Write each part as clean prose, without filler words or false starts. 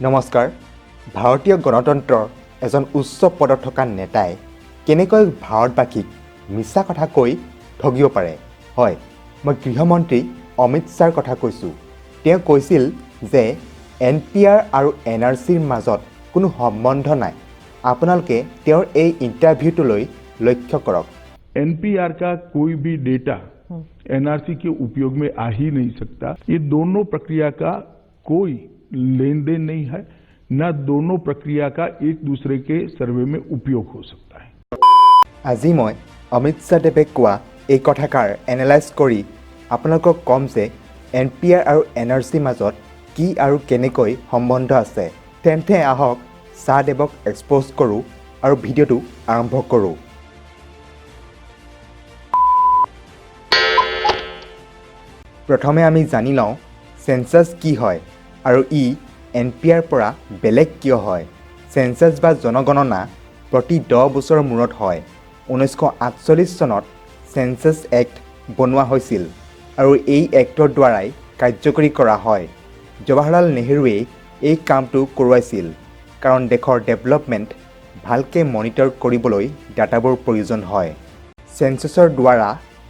নমস্কাৰ ভাৰতীয় গণতন্ত্ৰৰ এজন উচ্চ পদত থকা নেতাই কেনেকৈ ভাৰতবাসীক মিছা কথা কৈ ঠগিব পাৰে হয় মই গৃহমন্ত্ৰী অমিত শ্বাহৰ কথা কৈছোঁ তেওঁ কৈছিল যে NPR আৰু NRCৰ মাজত কোনো সম্বন্ধ নাই আপোনালোকে তেওঁৰ এই ইন্টাৰভিউটোলৈ লক্ষ্য কৰক NPR का कोई भी डेटा NRC के उपयोग में आ ही नहीं सकता ये दोनों प्रक्रिया का कोई लेन देन नहीं है न दोनों प्रक्रिया का एक दूसरे के सर्वे में उपयोग हो सकता है আজি মই অমিত শ্বাহদেৱে কোৱা এই কথাষাৰ এনালাইজ কৰি আপোনালোকক কম যে NPR আৰু NRCৰ মাজত কি আৰু কেনেকৈ সম্বন্ধ আছে তেন্তে আহক শ্বাহদেৱক এক্সপ'জ কৰোঁ আৰু ভিডিঅ'টো আৰম্ভ কৰোঁ প্ৰথমে আমি জানি লওঁ সেন্সাস কি হয় আৰু ই NPR পৰা বেলেগ কিয় হয় সেন্সাস বা জনগণনা প্ৰতি 10 বছৰৰ মূৰত হয় 1948 চনত সেন্সাস এক্ট বনোৱা হৈছিল আৰু এই এক্টৰ দ্বাৰাই কাৰ্যকৰী কৰা হয় জৱাহৰলাল নেহৰুৱে এই কামটো কৰোৱাইছিল কাৰণ দেশৰ ডেভেলপমেণ্ট ভালকৈ মনিটৰ কৰিবলৈ ডাটাবোৰ প্ৰয়োজন হয় সেন্সাসৰ দ্বাৰা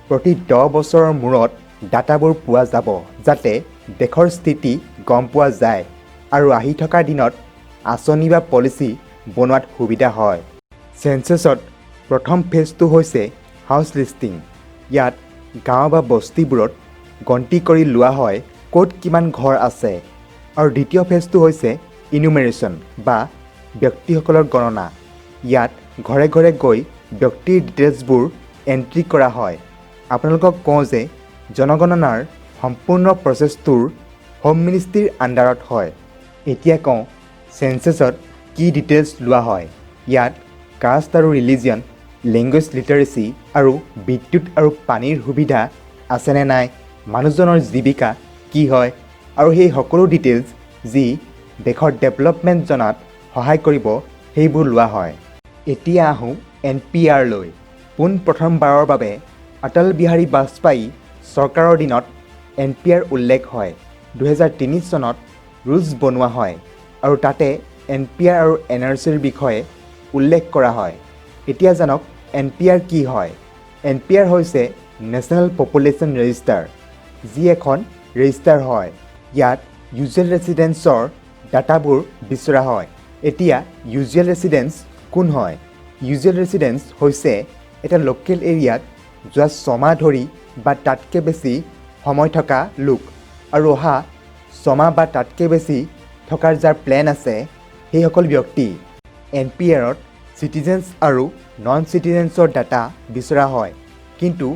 প্ৰতি 10 বছৰৰ মূৰত ডাটাবোৰ পোৱা যাব যাতে দেশৰ স্থিতি গম পোৱা যায় আৰু আহি থকা দিনত আঁচনি বা পলিচি বনোৱাত সুবিধা হয় সেন্সাসত প্ৰথম ফেজটো হৈছে হাউচ লিষ্টিং ইয়াত গাঁও বা বস্তিবোৰত গন্তি কৰি লোৱা হয় ক'ত কিমান ঘৰ আছে আৰু দ্বিতীয় ফেজটো হৈছে ইনুমেৰেশ্যন বা ব্যক্তিসকলৰ গণনা ইয়াত ঘৰে ঘৰে গৈ ব্যক্তিৰ ডিটেইলছবোৰ এণ্ট্ৰি কৰা হয় আপোনালোকক কওঁ যে জনগণনাৰ সম্পূৰ্ণ প্ৰচেছটোৰ হোম মিনিষ্ট্ৰীৰ আণ্ডাৰত হয় এতিয়া কওঁ সেন্সাসত কি ডিটেইলছ লোৱা হয় ইয়াত কাষ্ট আৰু ৰিলিজিয়ন লেংগুৱেজ লিটাৰেচি আৰু বিদ্যুৎ আৰু পানীৰ সুবিধা আছেনে নাই মানুহজনৰ জীৱিকা কি হয় আৰু সেই সকলো ডিটেইলছ যি দেশৰ ডেভেলপমেণ্ট জনাত সহায় কৰিব সেইবোৰ লোৱা হয় এতিয়া আহোঁ NPR লৈ পোনপ্ৰথমবাৰৰ বাবে অটল বিহাৰী বাজপেয়ী চৰকাৰৰ দিনত NPR উল্লেখ হয় 2003 চনত ৰুলছ বনোৱা হয় আৰু তাতে NPR আৰু NRCৰ বিষয়ে উল্লেখ কৰা হয় এতিয়া জানক NPR কি হয় NPR হৈছে নেশ্যনেল পপুলেশ্যন ৰেজিষ্টাৰ যি এখন ৰেজিষ্টাৰ হয় ইয়াত ইউজুৱেল ৰেচিডেন্সৰ ডাটাবোৰ বিচৰা হয় এতিয়া ইউজুৱেল ৰেচিডেন্স কোন হয় ইউজুৱেল ৰেচিডেন্স হৈছে এটা লোকেল এৰিয়াত যোৱা 6 মাহ ধৰি বা তাতকৈ বেছি সময় থকা লোক আৰু অহা 6 মাহ বা তাতকৈ বেছি থকাৰ যাৰ প্লেন আছে সেইসকল ব্যক্তি NPRত চিটিজেন্স আৰু নন চিটিজেন্সৰ ডাটা বিচৰা হয় কিন্তু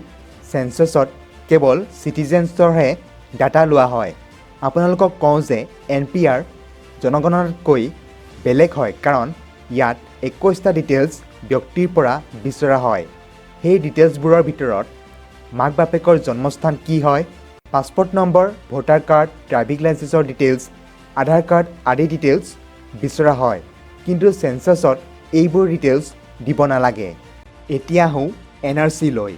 সেন্সাসত কেৱল চিটিজেন্সৰহে ডাটা লোৱা হয় আপোনালোকক কওঁ যে NPR জনগণনাতকৈ বেলেগ হয় কাৰণ ইয়াত 21টা ডিটেইলছ ব্যক্তিৰ পৰা বিচৰা হয় সেই ডিটেইলছবোৰৰ ভিতৰত মাক বাপেকৰ জন্মস্থান কি হয় পাছপোৰ্ট নম্বৰ ভোটাৰ কাৰ্ড ড্ৰাইভিং লাইচেন্সৰ ডিটেইলছ আধাৰ কাৰ্ড আদি ডিটেইলছ বিচৰা হয় কিন্তু সেন্সাসত এইবোৰ ডিটেইলছ দিব নালাগে এতিয়া আহোঁ NRC লৈ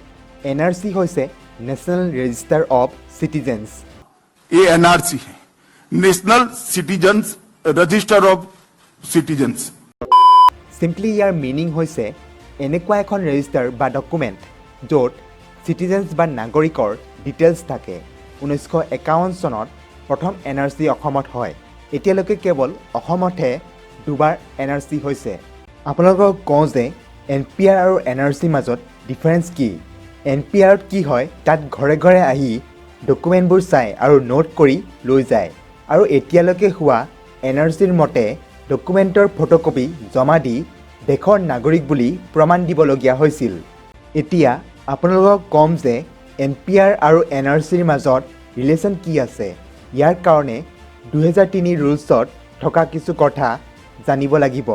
NRC হৈছে নেশ্যনেল ৰেজিষ্টাৰ অফ চিটিজেন্স ये NRC है national citizens register of citizens simply year meaning হৈছে এনেকুৱা এখন ৰেজিষ্টাৰ বা ডকুমেণ্ট য'ত চিটিজেন্স বা নাগৰিকৰ ডিটেইলছ থাকে 1951 চনত প্ৰথম NRC অসমত হয় এতিয়ালৈকে কেৱল অসমতহে দুবাৰ NRC হৈছে আপোনালোকক কওঁ যে NPR আৰু NRCৰ মাজত ডিফাৰেঞ্চ কি NPRত কি হয় তাত ঘৰে ঘৰে আহি ডকুমেণ্টবোৰ চাই আৰু নোট কৰি লৈ যায় আৰু এতিয়ালৈকে হোৱা NRCৰ মতে ডকুমেণ্টৰ ফটোকপি জমা দি দেশৰ নাগৰিক বুলি প্ৰমাণ দিবলগীয়া হৈছিল এতিয়া আপোনালোকক কম যে NPR আৰু NRCৰ মাজত ৰিলেশ্যন কি আছে ইয়াৰ কাৰণে 2003 ৰুলছত থকা কিছু কথা জানিব লাগিব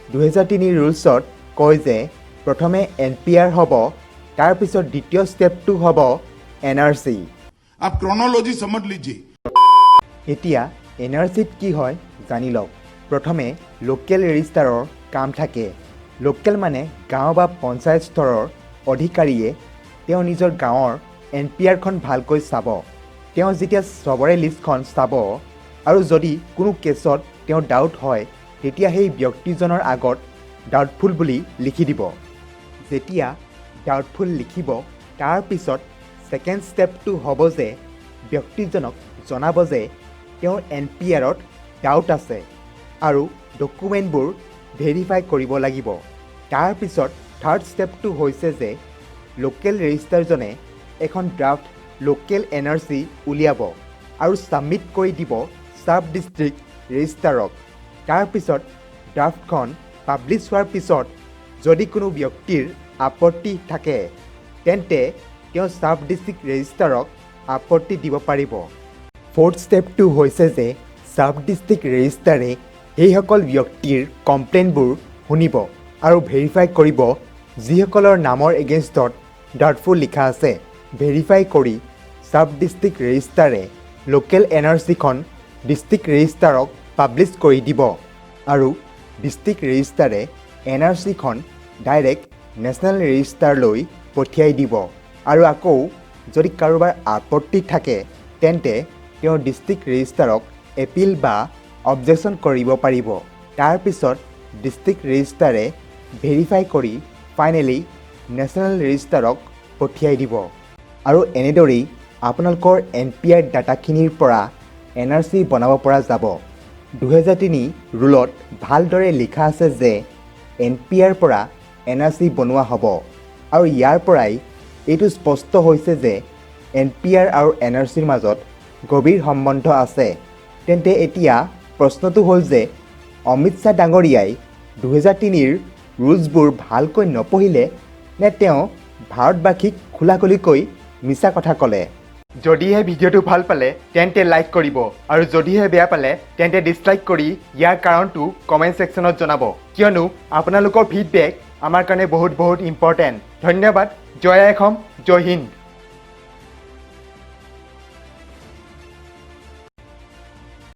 2003 ৰুলছত কয় যে প্ৰথমে NPR হ'ব তাৰ পিছত দ্বিতীয় ষ্টেপটো হ'ব NRC आप क्रोनोलॉजी समझ लीजिए এতিয়া NRCত কি হয় জানি লওক প্ৰথমে লোকেল ৰেজিষ্টাৰৰ কাম থাকে লোকেল মানে গাঁও বা পঞ্চায়ত স্তৰৰ অধিকাৰীয়ে তেওঁ নিজৰ গাঁৱৰ NPRখন ভালকৈ চাব তেওঁ যেতিয়া সবৰে লিষ্টখন চাব আৰু যদি কোনো কেছত তেওঁ ডাউট হয় তেতিয়া সেই ব্যক্তিজনৰ আগত ডাউটফুল বুলি লিখি দিব যেতিয়া ডাউটফুল লিখিব তাৰ পিছত ছেকেণ্ড ষ্টেপটো হ'ব যে ব্যক্তিজনক জনাব যে তেওঁৰ NPRত ডাউট আছে আৰু ডকুমেণ্টবোৰ ভেৰিফাই কৰিব লাগিব তাৰ পিছত থাৰ্ড ষ্টেপটো হৈছে যে লোকেল ৰেজিষ্টাৰজনে এখন ড্ৰাফ্ট লোকেল NRC উলিয়াব আৰু ছাবমিট কৰি দিব ছাব ডিষ্ট্ৰিক্ট ৰেজিষ্টাৰক তাৰ পিছত ড্ৰাফ্টখন পাব্লিছ হোৱাৰ পিছত যদি কোনো ব্যক্তিৰ আপত্তি থাকে তেন্তে তেওঁ ছাব ডিষ্ট্ৰিক্ট ৰেজিষ্টাৰক আপত্তি দিব পাৰিব ফ'ৰ্থ ষ্টেপটো হৈছে যে ছাব ডিষ্ট্ৰিক্ট ৰেজিষ্টাৰে সেইসকল ব্যক্তিৰ কমপ্লেইনবোৰ শুনিব আৰু ভেৰিফাই কৰিব যিসকলৰ নামৰ এগেইনষ্টত ডাউটফুল লিখা আছে ভেৰিফাই কৰি ছাব ডিষ্ট্ৰিক্ট ৰেজিষ্টাৰে লোকেল NRCখন ডিষ্ট্ৰিক্ট ৰেজিষ্টাৰক পাব্লিছ কৰি দিব আৰু ডিষ্ট্ৰিক্ট ৰেজিষ্টাৰে NRCখন ডাইৰেক্ট নেশ্যনেল ৰেজিষ্টাৰলৈ পঠিয়াই দিব আৰু আকৌ যদি কাৰোবাৰ আপত্তি থাকে তেন্তে তেওঁ ডিষ্ট্ৰিক্ট ৰেজিষ্টাৰক এপিল বা অবজেকশ্যন কৰিব পাৰিব তাৰ পিছত ডিষ্ট্ৰিক্ট ৰেজিষ্টাৰে ভেৰিফাই কৰি ফাইনেলি নেশ্যনেল ৰেজিষ্টাৰক পঠিয়াই দিব আৰু এনেদৰেই আপোনালোকৰ NPR ডাটাখিনিৰ পৰা NRC বনাব পৰা যাব 2003 ৰুলত ভালদৰে লিখা আছে যে NPR পৰা NRC বনোৱা হ'ব আৰু ইয়াৰ পৰাই এইটো স্পষ্ট হৈছে যে NPR আৰু NRCৰ মাজত গভীৰ সম্বন্ধ আছে তেন্তে এতিয়া প্ৰশ্নটো হ'ল যে অমিত শ্বাহ ডাঙৰীয়াই 2003ৰ ৰুলছবোৰ ভালকৈ নপঢ়িলে নে তেওঁ ভাৰতবাসীক খোলাখুলিকৈ মিছা কথা ক'লে যদিহে ভিডিঅ'টো ভাল পালে তেন্তে লাইক কৰিব আৰু যদিহে বেয়া পালে তেন্তে ডিছলাইক কৰি ইয়াৰ কাৰণটো কমেণ্ট ছেকশ্যনত জনাব কিয়নো আপোনালোকৰ ফিডবেক আমাৰ কাৰণে বহুত ইম্পৰ্টেণ্ট ধন্যবাদ জয় অসম জয় হিন্দ